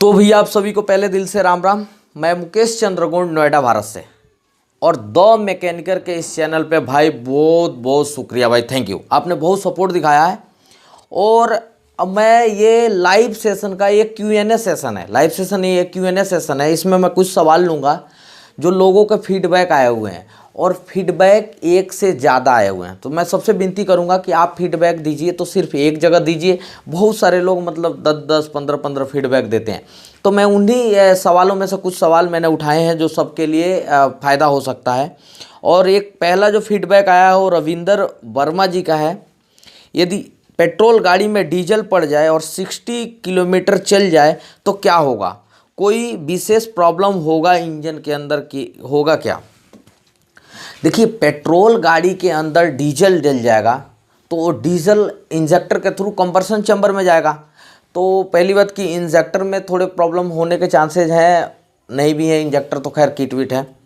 तो भैया आप सभी को पहले दिल से राम राम। मैं मुकेश चंद्रगुण नोएडा भारत से, और द मैकेनिकर के इस चैनल पे भाई बहुत बहुत शुक्रिया भाई, थैंक यू। आपने बहुत सपोर्ट दिखाया है। और अब मैं ये लाइव सेशन का एक Q&A सेशन है, लाइव सेशन नहीं, एक Q&A सेशन है। इसमें मैं कुछ सवाल लूँगा जो लोगों के फीडबैक आए हुए हैं, और फीडबैक एक से ज़्यादा आए हुए हैं। तो मैं सबसे विनती करूंगा कि आप फीडबैक दीजिए तो सिर्फ एक जगह दीजिए। बहुत सारे लोग मतलब 10-10, 15-15 फीडबैक देते हैं। तो मैं उन्हीं सवालों में से कुछ सवाल मैंने उठाए हैं जो सबके लिए फ़ायदा हो सकता है। और एक पहला जो फीडबैक आया है वो रविंदर वर्मा जी का है। यदि पेट्रोल गाड़ी में डीजल पड़ जाए और 60 किलोमीटर चल जाए तो क्या होगा? कोई विशेष प्रॉब्लम होगा इंजन के अंदर की, होगा क्या? देखिए, पेट्रोल गाड़ी के अंदर डीजल डल जाएगा तो वो डीजल इंजेक्टर के थ्रू कंबर्शन चैम्बर में जाएगा। तो पहली बात कि इंजेक्टर में थोड़े प्रॉब्लम होने के चांसेस हैं, नहीं भी है, इंजेक्टर तो खैर किटविट है।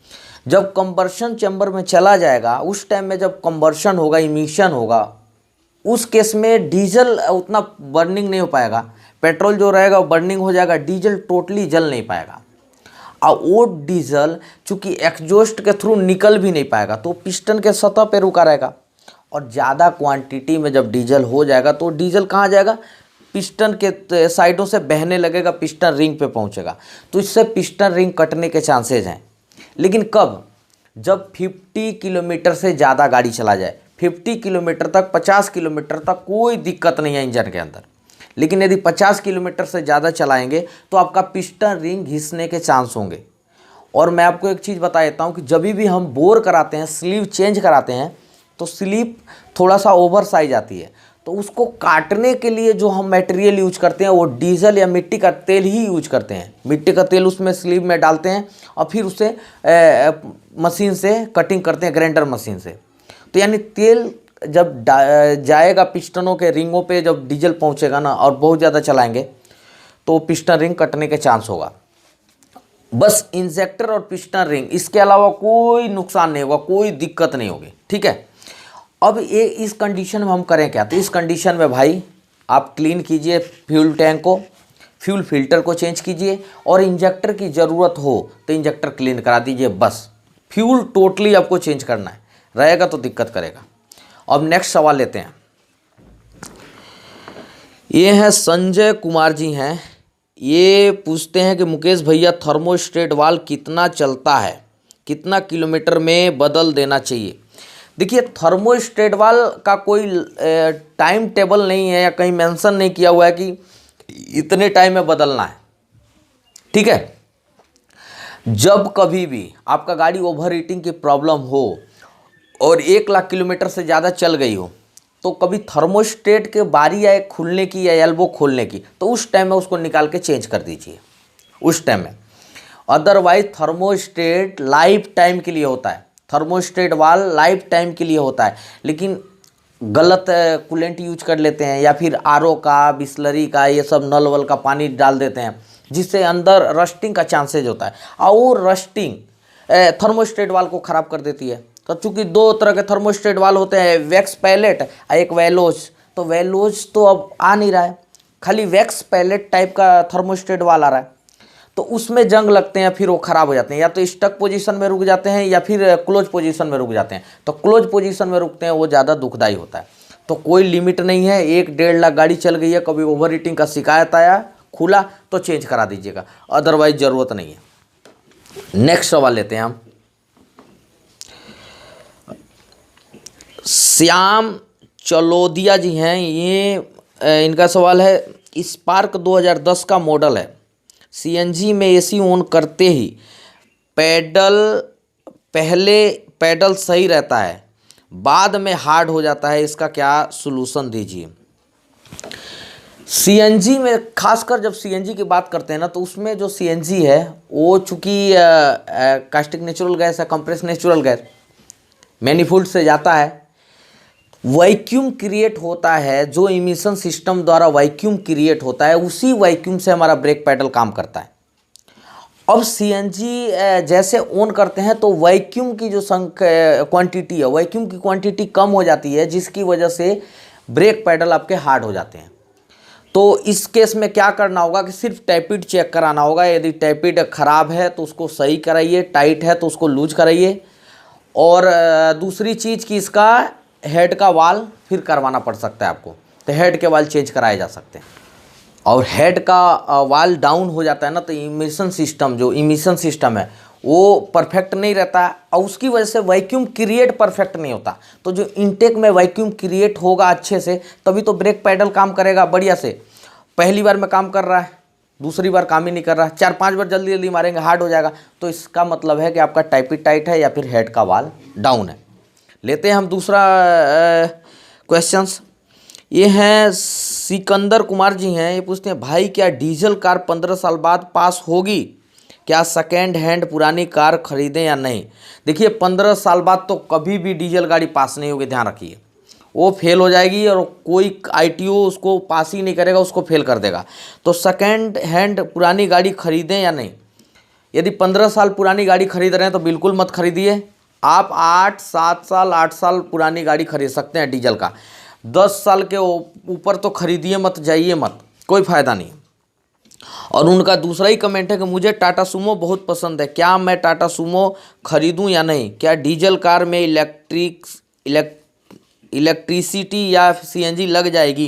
जब कंबर्शन चैम्बर में चला जाएगा उस टाइम में जब कंबर्शन होगा, इमिशन होगा, उस केस में डीजल उतना बर्निंग नहीं हो पाएगा। पेट्रोल जो रहेगा वो बर्निंग हो जाएगा, डीजल टोटली जल नहीं पाएगा। और वो डीजल चूँकि एग्जॉस्ट के थ्रू निकल भी नहीं पाएगा तो पिस्टन के सतह पे रुका रहेगा। और ज़्यादा क्वांटिटी में जब डीजल हो जाएगा तो डीजल कहाँ जाएगा? पिस्टन के साइडों से बहने लगेगा, पिस्टन रिंग पे पहुँचेगा। तो इससे पिस्टन रिंग कटने के चांसेज हैं। लेकिन कब? जब 50 किलोमीटर से ज़्यादा गाड़ी चला जाए, 50 किलोमीटर तक, 50 किलोमीटर तक कोई दिक्कत नहीं है इंजन के अंदर। लेकिन यदि 50 किलोमीटर से ज़्यादा चलाएंगे तो आपका पिस्टन रिंग घिसने के चांस होंगे। और मैं आपको एक चीज़ बता देता हूँ कि जब भी हम बोर कराते हैं, स्लीव चेंज कराते हैं, तो स्लीव थोड़ा सा ओवर साइज आती है। तो उसको काटने के लिए जो हम मटेरियल यूज करते हैं वो डीजल या मिट्टी का तेल ही यूज करते हैं। मिट्टी का तेल उसमें स्लीव में डालते हैं और फिर उसे मशीन से कटिंग करते हैं, ग्राइंडर मशीन से। तो यानी तेल जब जाएगा पिस्टनों के रिंगों पे, जब डीजल पहुंचेगा ना और बहुत ज़्यादा चलाएंगे तो पिस्टन रिंग कटने के चांस होगा। बस इंजेक्टर और पिस्टन रिंग, इसके अलावा कोई नुकसान नहीं होगा, कोई दिक्कत नहीं होगी, ठीक है। अब ये इस कंडीशन में हम करें क्या? तो इस कंडीशन में भाई आप क्लीन कीजिए फ्यूल टैंक को, फ्यूल फिल्टर को चेंज कीजिए, और इंजेक्टर की ज़रूरत हो तो इंजेक्टर क्लीन करा दीजिए। बस फ्यूल टोटली आपको चेंज करना है, रहेगा तो दिक्कत करेगा। अब नेक्स्ट सवाल लेते हैं। ये हैं संजय कुमार जी हैं। ये पूछते हैं कि मुकेश भैया, थर्मोस्टेट वाल्व कितना चलता है, कितना किलोमीटर में बदल देना चाहिए? देखिए, थर्मोस्टेट वाल्व का कोई टाइम टेबल नहीं है या कहीं मेंशन नहीं किया हुआ है कि इतने टाइम में बदलना है, ठीक है। जब कभी भी आपका गाड़ी ओवर हीटिंग की प्रॉब्लम हो और 1 लाख किलोमीटर से ज़्यादा चल गई हो तो कभी थर्मोस्टेट के बारी आए खुलने की या एल्बो खोलने की, तो उस टाइम में उसको निकाल के चेंज कर दीजिए, उस टाइम में। अदरवाइज थर्मोस्टेट लाइफ टाइम के लिए होता है, थर्मोस्टेट वाल्व लाइफ टाइम के लिए होता है। लेकिन गलत कूलेंट यूज कर लेते हैं या फिर आरओ का, बिस्लरी का, ये सब नल वल का पानी डाल देते हैं जिससे अंदर रस्टिंग का चांसेज होता है, और रस्टिंग थर्मोस्टेट वाल्व को ख़राब कर देती है। तो चूँकि 2 तरह के थर्मोस्टेट वाल्व होते हैं, वैक्स पैलेट और एक वेलोज। तो वेलोज तो अब आ नहीं रहा है, खाली वैक्स पैलेट टाइप का थर्मोस्टेट वाल्व आ रहा है। तो उसमें जंग लगते हैं, फिर वो ख़राब हो जाते हैं, या तो स्टक पोजीशन में रुक जाते हैं या फिर क्लोज पोजीशन में रुक जाते हैं। तो क्लोज पोजीशन में रुकते हैं वो ज़्यादा दुखदाई होता है। तो कोई लिमिट नहीं है, 1-1.5 लाख गाड़ी चल गई है, कभी ओवर हीटिंग का शिकायत आया, खुला तो चेंज करा दीजिएगा, अदरवाइज ज़रूरत नहीं है। नेक्स्ट सवाल लेते हैं हम। श्याम चलोदिया जी हैं। ये इनका सवाल है, स्पार्क 2010 का मॉडल है, सीएनजी में एसी ऑन करते ही पहले पैडल सही रहता है, बाद में हार्ड हो जाता है, इसका क्या सलूशन दीजिए? सीएनजी में खासकर जब सीएनजी की बात करते हैं ना, तो उसमें जो सीएनजी है वो चूँकि कास्टिक नेचुरल गैस है, कंप्रेस नेचुरल गैस, मैनिफोल्ड से जाता है, वैक्यूम क्रिएट होता है। जो इमिशन सिस्टम द्वारा वैक्यूम क्रिएट होता है, उसी वैक्यूम से हमारा ब्रेक पैडल काम करता है। अब सीएनजी जैसे ऑन करते हैं तो वैक्यूम की जो क्वांटिटी है, वैक्यूम की क्वांटिटी कम हो जाती है, जिसकी वजह से ब्रेक पैडल आपके हार्ड हो जाते हैं। तो इस केस में क्या करना होगा कि सिर्फ टैपिड चेक कराना होगा। यदि टैपिड ख़राब है तो उसको सही कराइए, टाइट है तो उसको लूज कराइए। और दूसरी चीज़ कि इसका हेड का वाल फिर करवाना पड़ सकता है आपको, तो हेड के वाल चेंज कराए जा सकते हैं। और हेड का वाल डाउन हो जाता है ना, तो इमिशन सिस्टम है वो परफेक्ट नहीं रहता है, और उसकी वजह से वैक्यूम क्रिएट परफेक्ट नहीं होता। तो जो इनटेक में वैक्यूम क्रिएट होगा अच्छे से, तभी तो ब्रेक पैडल काम करेगा बढ़िया से। पहली बार में काम कर रहा है, दूसरी बार काम ही नहीं कर रहा है, 4-5 बार जल्दी जल्दी मारेंगे हार्ड हो जाएगा। तो इसका मतलब है कि आपका टैपिड टाइट है या फिर हेड का वाल डाउन है। लेते हैं हम दूसरा क्वेश्चंस। ये हैं सिकंदर कुमार जी हैं, ये पूछते हैं भाई क्या डीजल कार 15 साल बाद पास होगी? क्या सेकेंड हैंड पुरानी कार खरीदें या नहीं? देखिए 15 साल बाद तो कभी भी डीजल गाड़ी पास नहीं होगी, ध्यान रखिए। वो फेल हो जाएगी और कोई आईटीओ उसको पास ही नहीं करेगा, उसको फेल कर देगा। तो सेकेंड हैंड पुरानी गाड़ी खरीदें या नहीं? यदि 15 साल पुरानी गाड़ी खरीद रहे हैं तो बिल्कुल मत खरीदिए। आप 8 साल पुरानी गाड़ी खरीद सकते हैं डीजल का। 10 साल के ऊपर तो खरीदिए मत, जाइए मत, कोई फ़ायदा नहीं। और उनका दूसरा ही कमेंट है कि मुझे टाटा सूमो बहुत पसंद है, क्या मैं टाटा सूमो खरीदूं या नहीं? क्या डीजल कार में इलेक्ट्रिसिटी या सीएनजी लग जाएगी?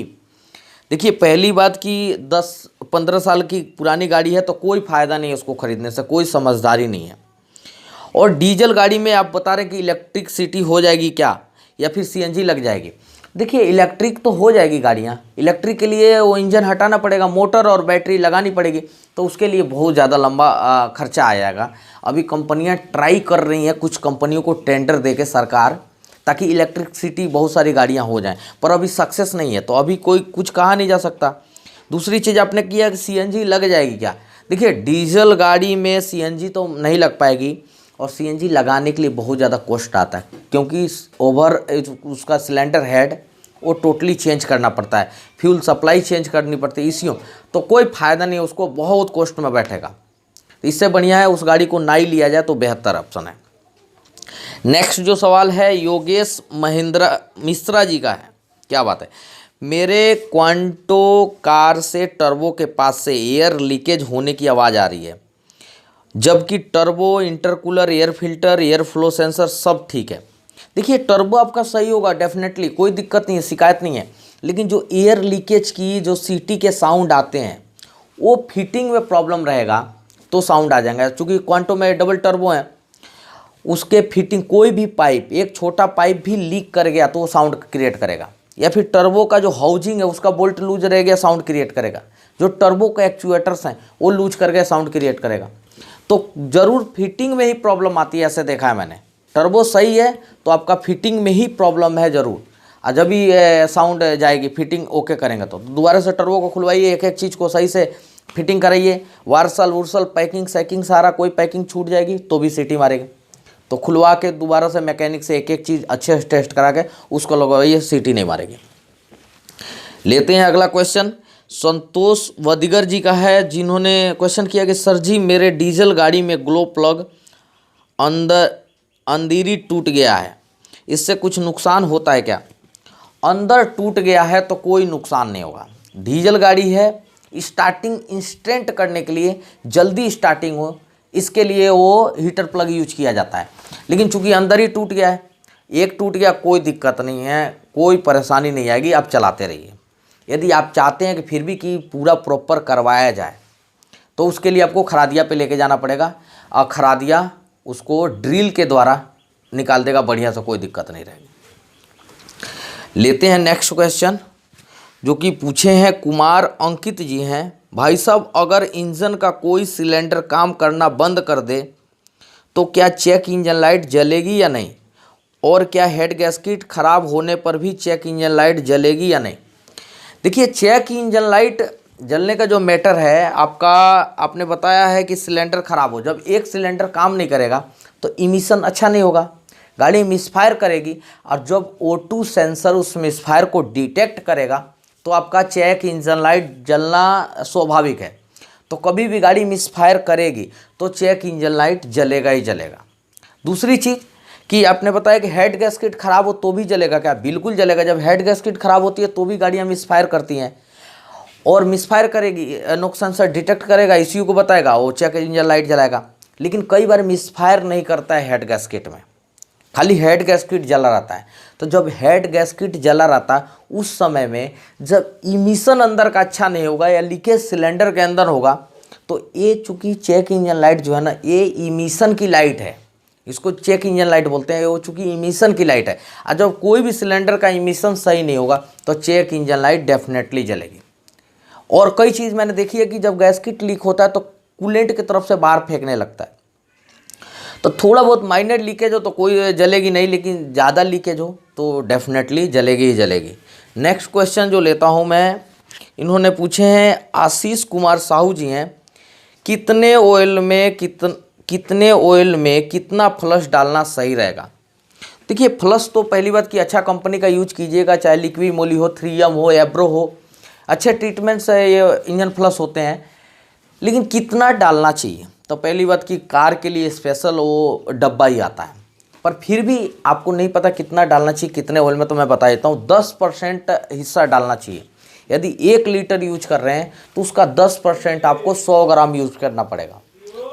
देखिए पहली बात कि 10-15 साल की पुरानी गाड़ी है तो कोई फ़ायदा नहीं है उसको ख़रीदने से, कोई समझदारी नहीं है। और डीजल गाड़ी में आप बता रहे हैं कि इलेक्ट्रिसिटी हो जाएगी क्या, या फिर सीएनजी लग जाएगी? देखिए इलेक्ट्रिक तो हो जाएगी गाड़ियाँ, इलेक्ट्रिक के लिए वो इंजन हटाना पड़ेगा, मोटर और बैटरी लगानी पड़ेगी, तो उसके लिए बहुत ज़्यादा लंबा खर्चा आ जाएगा। अभी कंपनियां ट्राई कर रही हैं, कुछ कंपनियों को टेंडर देके सरकार, ताकि इलेक्ट्रिसिटी बहुत सारी गाड़ियां हो जाएं, पर अभी सक्सेस नहीं है, तो अभी कोई कुछ कहा नहीं जा सकता। दूसरी चीज़ आपने किया कि सीएनजी लग जाएगी क्या? देखिए डीजल गाड़ी में सीएनजी तो नहीं लग पाएगी, और सीएनजी लगाने के लिए बहुत ज़्यादा कॉस्ट आता है, क्योंकि उसका सिलेंडर हेड वो टोटली चेंज करना पड़ता है, फ्यूल सप्लाई चेंज करनी पड़ती है, इसी तो कोई फ़ायदा नहीं, उसको बहुत कॉस्ट में बैठेगा। तो इससे बढ़िया है उस गाड़ी को ना ही लिया जाए तो बेहतर ऑप्शन है। नेक्स्ट जो सवाल है योगेश मिश्रा जी का है, क्या बात है। मेरे क्वांटो कार से टर्बो के पास से एयर लीकेज होने की आवाज़ आ रही है, जबकि turbo, intercooler, air filter, air flow sensor सब ठीक है। देखिए टर्बो आपका सही होगा डेफिनेटली, कोई दिक्कत नहीं है, शिकायत नहीं है, लेकिन जो एयर लीकेज की जो सीटी के साउंड आते हैं वो फिटिंग में प्रॉब्लम रहेगा तो साउंड आ जाएगा। चूँकि क्वांटो में डबल टर्बो है, उसके फिटिंग कोई भी पाइप, एक छोटा पाइप भी लीक कर गया तो वो साउंड क्रिएट करेगा, या फिर टर्बो का जो हाउजिंग है उसका बोल्ट लूज रह गया, साउंड क्रिएट करेगा। जो टर्बो के एक्चुएटर्स हैं वो लूज कर गए, साउंड क्रिएट करेगा। तो ज़रूर फिटिंग में ही प्रॉब्लम आती है, ऐसे देखा है मैंने। टर्बो सही है तो आपका फिटिंग में ही प्रॉब्लम है ज़रूर, और जब भी साउंड जाएगी, फिटिंग ओके करेंगे तो दोबारा से टर्बो को खुलवाइए, एक एक चीज़ को सही से फिटिंग कराइए, वार्सल पैकिंग सैकिंग सारा, कोई पैकिंग छूट जाएगी तो भी सीटी मारेगी। तो खुलवा के दोबारा से मैकेनिक से एक एक चीज़ अच्छे से टेस्ट करा के उसको लगवाइए, सीटी नहीं मारेगी। लेते हैं अगला क्वेश्चन, संतोष वदिगर जी का है, जिन्होंने क्वेश्चन किया कि सर जी मेरे डीजल गाड़ी में ग्लो प्लग अंदीरी टूट गया है, इससे कुछ नुकसान होता है क्या? अंदर टूट गया है तो कोई नुकसान नहीं होगा। डीजल गाड़ी है, स्टार्टिंग इंस्टेंट करने के लिए, जल्दी स्टार्टिंग हो, इसके लिए वो हीटर प्लग यूज किया जाता है। लेकिन चूंकि अंदर ही टूट गया है, एक टूट गया, कोई दिक्कत नहीं है, कोई परेशानी नहीं आएगी, आप चलाते रहिए। यदि आप चाहते हैं कि फिर भी कि पूरा प्रॉपर करवाया जाए तो उसके लिए आपको खरादिया पे लेके जाना पड़ेगा, और खरादिया उसको ड्रिल के द्वारा निकाल देगा बढ़िया से, कोई दिक्कत नहीं रहेगी। लेते हैं नेक्स्ट क्वेश्चन, जो कि पूछे हैं कुमार अंकित जी हैं। भाई साहब अगर इंजन का कोई सिलेंडर काम करना बंद कर दे तो क्या चेक इंजन लाइट जलेगी या नहीं? और क्या हेड गैस्केट खराब होने पर भी चेक इंजन लाइट जलेगी या नहीं? देखिए चेक इंजन लाइट जलने का जो मैटर है आपका, आपने बताया है कि सिलेंडर खराब हो, जब एक सिलेंडर काम नहीं करेगा तो इमिशन अच्छा नहीं होगा, गाड़ी मिसफायर करेगी, और जब O2 सेंसर उस मिसफायर को डिटेक्ट करेगा तो आपका चेक इंजन लाइट जलना स्वाभाविक है। तो कभी भी गाड़ी मिसफायर करेगी तो चेक इंजन लाइट जलेगा ही जलेगा। दूसरी चीज़ कि आपने बताया कि हेड गैस्केट खराब हो तो भी जलेगा क्या? बिल्कुल जलेगा। जब हेड गैस्केट खराब होती है तो भी गाड़ियाँ मिसफायर करती हैं। और मिसफायर करेगी, नॉक सेंसर डिटेक्ट करेगा, ईसीयू को बताएगा, वो चेक इंजन लाइट जलाएगा। लेकिन कई बार मिसफायर नहीं करता है हेड गैस्केट में, खाली हेड गैस्केट जला रहता है। तो जब हेड गैस्केट जला रहता है उस समय में जब इमिशन अंदर का अच्छा नहीं होगा या लीकेज सिलेंडर के अंदर होगा, तो ये चूँकि चेक इंजन लाइट जो है ना, ये इमिशन की लाइट है, इसको चेक इंजन लाइट बोलते हैं। वो चूँकि इमिशन की लाइट है, और जब कोई भी सिलेंडर का इमिशन सही नहीं होगा तो चेक इंजन लाइट डेफिनेटली जलेगी। और कई चीज़ मैंने देखी है कि जब गैस्केट लीक होता है तो कूलेंट की तरफ से बाहर फेंकने लगता है, तो थोड़ा बहुत माइनर लीकेज हो तो कोई जलेगी नहीं, लेकिन ज़्यादा लीकेज हो तो डेफिनेटली जलेगी ही जलेगी। नेक्स्ट क्वेश्चन जो लेता हूँ मैं, इन्होंने पूछे हैं, आशीष कुमार साहू जी हैं, कितने ऑयल में कितना फ्लश डालना सही रहेगा। देखिए फ्लश तो पहली बात कि अच्छा कंपनी का यूज कीजिएगा, चाहे लिक्विड मोली हो, 3M हो, एब्रो हो, अच्छे ट्रीटमेंट से ये इंजन फ्लश होते हैं। लेकिन कितना डालना चाहिए, तो पहली बात कि कार के लिए स्पेशल वो डब्बा ही आता है, पर फिर भी आपको नहीं पता कितना डालना चाहिए कितने ऑयल में, तो मैं बता देता हूँ 10% हिस्सा डालना चाहिए। यदि 1 लीटर यूज कर रहे हैं तो उसका 10% आपको 100 ग्राम यूज करना पड़ेगा।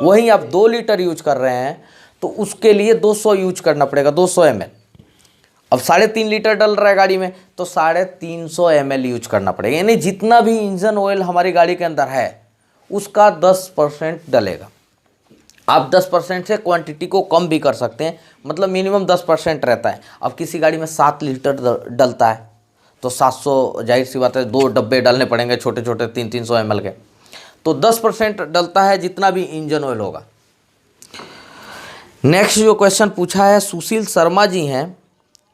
वहीं आप 2 लीटर यूज कर रहे हैं तो उसके लिए 200 यूज करना पड़ेगा, 200 ml। अब 3.5 लीटर डल रहा है गाड़ी में तो 350 ml यूज करना पड़ेगा, यानी जितना भी इंजन ऑयल हमारी गाड़ी के अंदर है उसका 10% डलेगा। आप 10% से क्वांटिटी को कम भी कर सकते हैं, मतलब मिनिमम 10% रहता है। अब किसी गाड़ी में 7 लीटर डलता है तो 700, जाहिर सी बात है 2 डब्बे डालने पड़ेंगे छोटे छोटे 300 ml के, तो 10% डलता है जितना भी इंजन ऑयल होगा। नेक्स्ट जो क्वेश्चन पूछा है सुशील शर्मा जी हैं,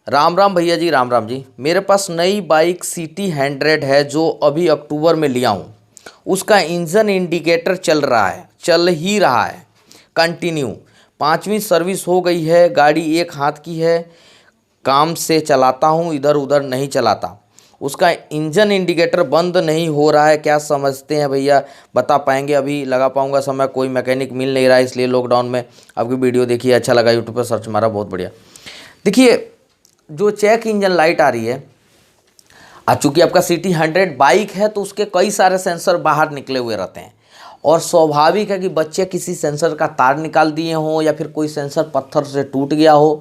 राम राम भैया जी, राम राम जी। मेरे पास नई बाइक सिटी 100 है जो अभी अक्टूबर में लिया हूँ, उसका इंजन इंडिकेटर चल ही रहा है कंटिन्यू, 5वीं सर्विस हो गई है, गाड़ी एक हाथ की है, काम से चलाता हूँ, इधर उधर नहीं चलाता, उसका इंजन इंडिकेटर बंद नहीं हो रहा है, क्या समझते हैं भैया, बता पाएंगे। अभी लगा पाऊंगा समय, कोई मैकेनिक मिल नहीं रहा है, इसलिए लॉकडाउन में आपकी वीडियो देखी, अच्छा लगा, यूट्यूब पर सर्च मारा, बहुत बढ़िया। देखिए जो चेक इंजन लाइट आ रही है, चूँकि आपका सिटी 100 बाइक है तो उसके कई सारे सेंसर बाहर निकले हुए रहते हैं, और स्वाभाविक है कि बच्चे किसी सेंसर का तार निकाल दिए हों या फिर कोई सेंसर पत्थर से टूट गया हो,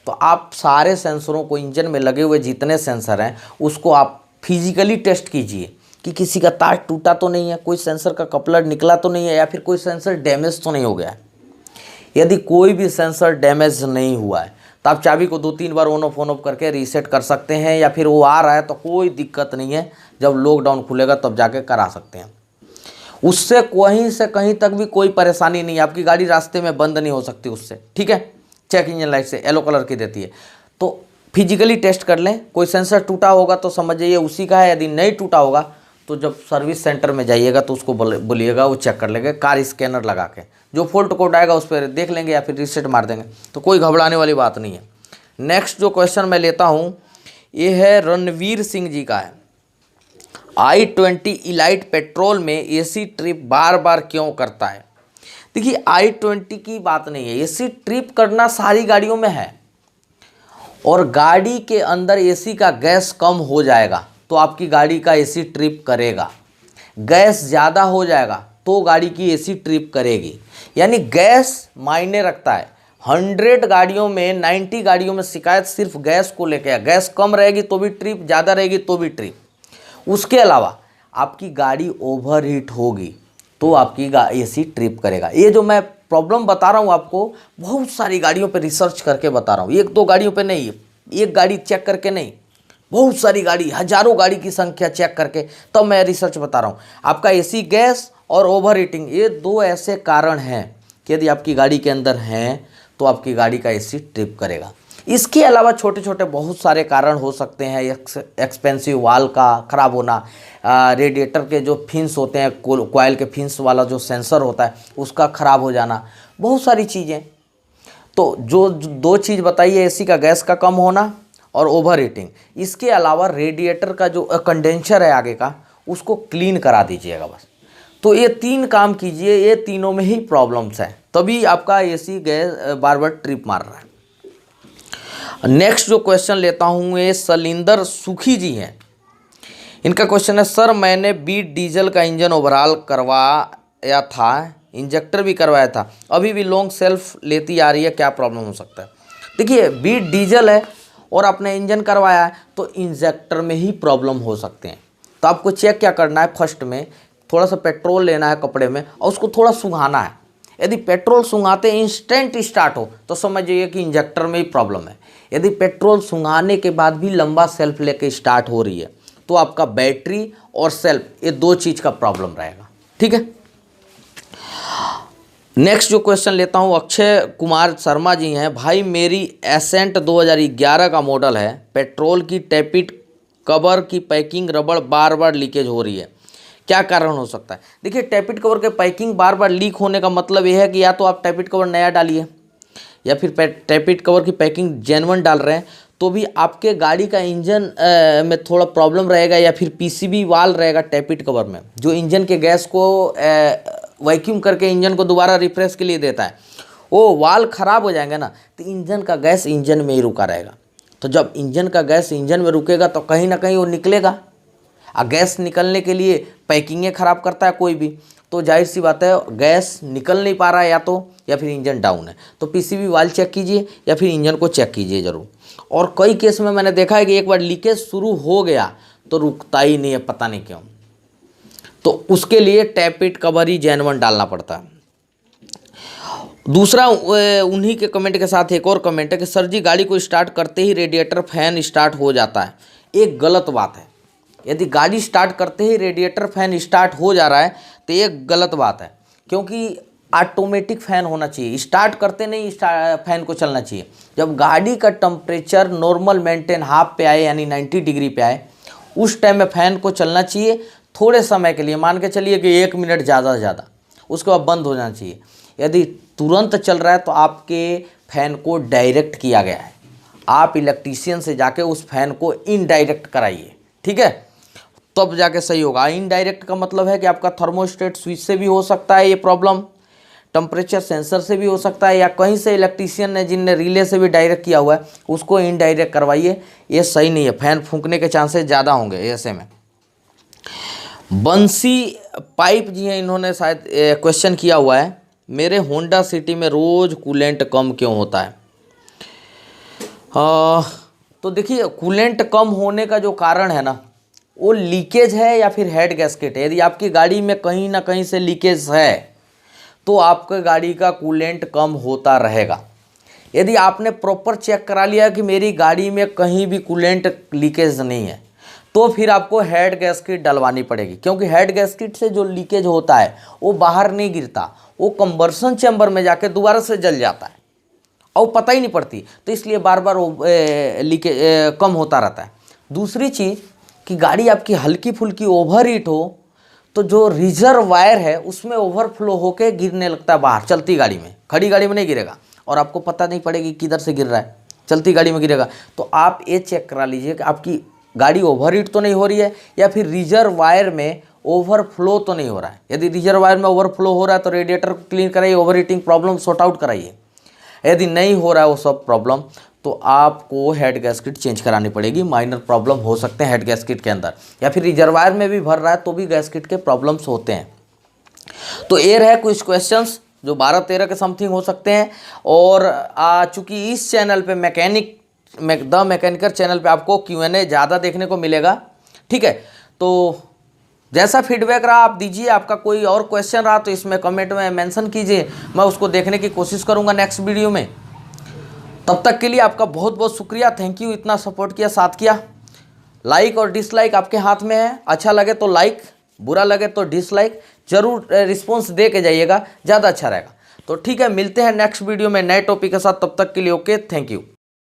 तो आप सारे सेंसरों को, इंजन में लगे हुए जितने सेंसर हैं उसको आप फिजिकली टेस्ट कीजिए कि किसी का तार टूटा तो नहीं है, कोई सेंसर का कपलर निकला तो नहीं है, या फिर कोई सेंसर डैमेज तो नहीं हो गया है। यदि कोई भी सेंसर डैमेज नहीं हुआ है तो आप चाबी को 2-3 बार ऑन ऑफ करके रीसेट कर सकते हैं, या फिर वो आ रहा है तो कोई दिक्कत नहीं है, जब लॉकडाउन खुलेगा तब जाके करा सकते हैं। उससे कहीं से कहीं तक भी कोई परेशानी नहीं है, आपकी गाड़ी रास्ते में बंद नहीं हो सकती उससे, ठीक है। चेक इंजन लाइट से येलो कलर की देती है, तो फिजिकली टेस्ट कर लें। कोई सेंसर टूटा होगा तो समझ जाइए उसी का है, यदि नहीं टूटा होगा तो जब सर्विस सेंटर में जाइएगा तो उसको बोलिएगा, वो चेक कर लेंगे, कार स्कैनर लगा के जो फॉल्ट कोड आएगा उस पर देख लेंगे या फिर रीसेट मार देंगे, तो कोई घबराने वाली बात नहीं है। नेक्स्ट जो क्वेश्चन मैं लेता हूँ ये है रणवीर सिंह जी का है, i20 इलाइट पेट्रोल में एसी ट्रिप बार बार क्यों करता है। देखिए i20 की बात नहीं है, एसी ट्रिप करना सारी गाड़ियों में है, और गाड़ी के अंदर एसी का गैस कम हो जाएगा तो आपकी गाड़ी का एसी ट्रिप करेगा, गैस ज़्यादा हो जाएगा तो गाड़ी की एसी ट्रिप करेगी, यानी गैस मायने रखता है। 100 गाड़ियों में 90 गाड़ियों में शिकायत सिर्फ गैस को लेकर है, गैस कम रहेगी तो भी ट्रिप, ज़्यादा रहेगी तो भी ट्रिप। उसके अलावा आपकी गाड़ी ओवर हीट होगी तो आपकी एसी ट्रिप करेगा। ये जो मैं प्रॉब्लम बता रहा हूँ आपको, बहुत सारी गाड़ियों पे रिसर्च करके बता रहा हूँ, 1-2 गाड़ियों पे नहीं, एक गाड़ी चेक करके नहीं, बहुत सारी गाड़ी, हजारों गाड़ी की संख्या चेक करके तब मैं रिसर्च बता रहा हूँ। आपका एसी गैस और ओवर हीटिंग, ये 2 ऐसे कारण हैं कि यदि आपकी गाड़ी के अंदर हैं तो आपकी गाड़ी का एसी ट्रिप करेगा। इसके अलावा छोटे छोटे बहुत सारे कारण हो सकते हैं, एक्सपेंसिव वाल का ख़राब होना, रेडिएटर के जो फिन्स होते हैं, कॉइल के फिन्स वाला जो सेंसर होता है उसका ख़राब हो जाना, बहुत सारी चीज़ें। तो जो 2 चीज़ बताई है, एसी का गैस का कम होना और ओवर हीटिंग, इसके अलावा रेडिएटर का जो कंडेंसर है आगे का उसको क्लीन करा दीजिएगा बस। तो ये 3 काम कीजिए, ये तीनों में ही प्रॉब्लम्स हैं, तभी आपका एसी गैस बार बार ट्रिप मार रहा है। नेक्स्ट जो क्वेश्चन लेता हूँ ये सलिंदर सुखी जी हैं, इनका क्वेश्चन है, सर मैंने बीट डीजल का इंजन ओवरऑल करवाया था, इंजेक्टर भी करवाया था, अभी भी लॉन्ग सेल्फ लेती आ रही है, क्या प्रॉब्लम हो सकता है? देखिए, बीट डीजल है और आपने इंजन करवाया है तो इंजेक्टर में ही प्रॉब्लम हो सकते हैं। तो आपको चेक क्या करना है, फर्स्ट में थोड़ा सा पेट्रोल लेना है कपड़े में और उसको थोड़ा सुंघाना है। यदि पेट्रोल सुंघाते इंस्टेंट स्टार्ट हो तो समझ जाइए कि इंजेक्टर में ही प्रॉब्लम है। यदि पेट्रोल सुंघाने के बाद भी लंबा सेल्फ लेके स्टार्ट हो रही है तो आपका बैटरी और सेल्फ, ये दो चीज़ का प्रॉब्लम रहेगा। ठीक है, नेक्स्ट जो क्वेश्चन लेता हूँ, अक्षय कुमार शर्मा जी हैं। भाई मेरी एसेंट 2011 का मॉडल है, पेट्रोल की टैपिट कवर की पैकिंग रबड़ बार बार लीकेज हो रही है, क्या कारण हो सकता है? देखिए, टैपिट कवर के पैकिंग बार बार लीक होने का मतलब यह है कि या तो आप टैपिट कवर नया डालिए या फिर टैपिट कवर की पैकिंग जेन्युइन डाल रहे हैं तो भी आपके गाड़ी का इंजन में थोड़ा प्रॉब्लम रहेगा, या फिर पीसीबी वाल रहेगा टैपिट कवर में, जो इंजन के गैस को वैक्यूम करके इंजन को दोबारा रिफ्रेश के लिए देता है। वो वाल ख़राब हो जाएंगे ना तो इंजन का गैस इंजन में ही रुका रहेगा। तो जब इंजन का गैस इंजन में रुकेगा तो कहीं ना कहीं वो निकलेगा, और गैस निकलने के लिए पैकिंगें ख़राब करता है कोई भी, तो जाहिर सी बात है गैस निकल नहीं पा रहा है या फिर इंजन डाउन है। तो पीसीबी वाल चेक कीजिए या फिर इंजन को चेक कीजिए ज़रूर। और कई केस में मैंने देखा है कि एक बार लीकेज शुरू हो गया तो रुकता ही नहीं है, पता नहीं क्यों। तो उसके लिए टैपिट कवर ही जेन्युइन डालना पड़ता है। दूसरा, उन्हीं के कमेंट के साथ एक और कमेंट है कि सर जी गाड़ी को स्टार्ट करते ही रेडिएटर फैन स्टार्ट हो जाता है, एक गलत बात है। यदि गाड़ी स्टार्ट करते ही रेडिएटर फैन स्टार्ट हो जा रहा है तो ये गलत बात है, क्योंकि ऑटोमेटिक फ़ैन होना चाहिए, स्टार्ट करते नहीं फैन को चलना चाहिए। जब गाड़ी का टेम्परेचर नॉर्मल मेंटेन हाफ पे आए यानी 90 डिग्री पे आए, उस टाइम में फ़ैन को चलना चाहिए थोड़े समय के लिए, मान के चलिए कि 1 मिनट ज़्यादा से ज़्यादा, उसके बाद बंद हो जाना चाहिए। यदि तुरंत चल रहा है तो आपके फ़ैन को डायरेक्ट किया गया है, आप इलेक्ट्रीशियन से जाके उस फैन को इनडायरेक्ट कराइए, ठीक है, तब जाके सही होगा। इनडायरेक्ट का मतलब है कि आपका थर्मोस्टेट स्विच से भी हो सकता है ये प्रॉब्लम, टेम्परेचर सेंसर से भी हो सकता है, या कहीं से इलेक्ट्रीशियन ने जिनने रिले से भी डायरेक्ट किया हुआ है उसको इनडायरेक्ट करवाइए, ये सही नहीं है, फैन फूंकने के चांसेस ज़्यादा होंगे ऐसे में। बंसी पाइप जी हैं, इन्होंने शायद क्वेश्चन किया हुआ है, मेरे होंडा सिटी में रोज़ कूलेंट कम क्यों होता है? तो देखिए, कूलेंट कम होने का जो कारण है ना, वो लीकेज है या फिर हेड गैस्केट है। यदि आपकी गाड़ी में कहीं ना कहीं से लीकेज है तो आपके गाड़ी का कूलेंट कम होता रहेगा। यदि आपने प्रॉपर चेक करा लिया कि मेरी गाड़ी में कहीं भी कूलेंट लीकेज नहीं है तो फिर आपको हेड गैस्केट डलवानी पड़ेगी, क्योंकि हेड गैस्केट से जो लीकेज होता है वो बाहर नहीं गिरता, वो कंबर्सन चैम्बर में जाके दोबारा से जल जाता है और पता ही नहीं पड़ती, तो इसलिए बार बार लीकेज कम होता रहता है। दूसरी चीज़ कि गाड़ी आपकी हल्की फुल्की ओवर हीट हो तो जो रिजर्व वायर है उसमें ओवरफ्लो होके गिरने लगता है बाहर, चलती गाड़ी में, खड़ी गाड़ी में नहीं गिरेगा और आपको पता नहीं पड़ेगी किधर से गिर रहा है, चलती गाड़ी में गिरेगा। तो आप ये चेक करा लीजिए कि आपकी गाड़ी ओवर हीट तो नहीं हो रही है या फिर रिजर्व वायर में ओवरफ्लो तो नहीं हो रहा है। यदि रिजर्व वायर में ओवरफ्लो हो रहा है तो रेडिएटर को क्लीन कराइए, over heating problem sort out कराइए। यदि नहीं हो रहा है वो सब प्रॉब्लम तो आपको हेड गैस्केट चेंज करानी पड़ेगी, माइनर प्रॉब्लम हो सकते हैं हेड गैस्केट के अंदर, या फिर रिजर्वायर में भी भर रहा है तो भी गैस्केट के प्रॉब्लम्स होते हैं। तो ये रहे कुछ क्वेश्चंस जो 12-13 के समथिंग हो सकते हैं। और चूँकि इस चैनल पे द मैकेनिकर चैनल पे आपको Q&A ज़्यादा देखने को मिलेगा, ठीक है, तो जैसा फीडबैक रहा आप दीजिए। आपका कोई और क्वेश्चन रहा तो इसमें कमेंट में मेंशन कीजिए, मैं उसको देखने की कोशिश करूँगा नेक्स्ट वीडियो में। तब तक के लिए आपका बहुत बहुत शुक्रिया, थैंक यू, इतना सपोर्ट किया, साथ किया। लाइक और डिसलाइक आपके हाथ में है, अच्छा लगे तो लाइक, बुरा लगे तो डिसलाइक, जरूर रिस्पॉन्स दे के जाइएगा, ज़्यादा अच्छा रहेगा। तो ठीक है, मिलते हैं नेक्स्ट वीडियो में नए टॉपिक के साथ, तब तक के लिए ओके, थैंक यू।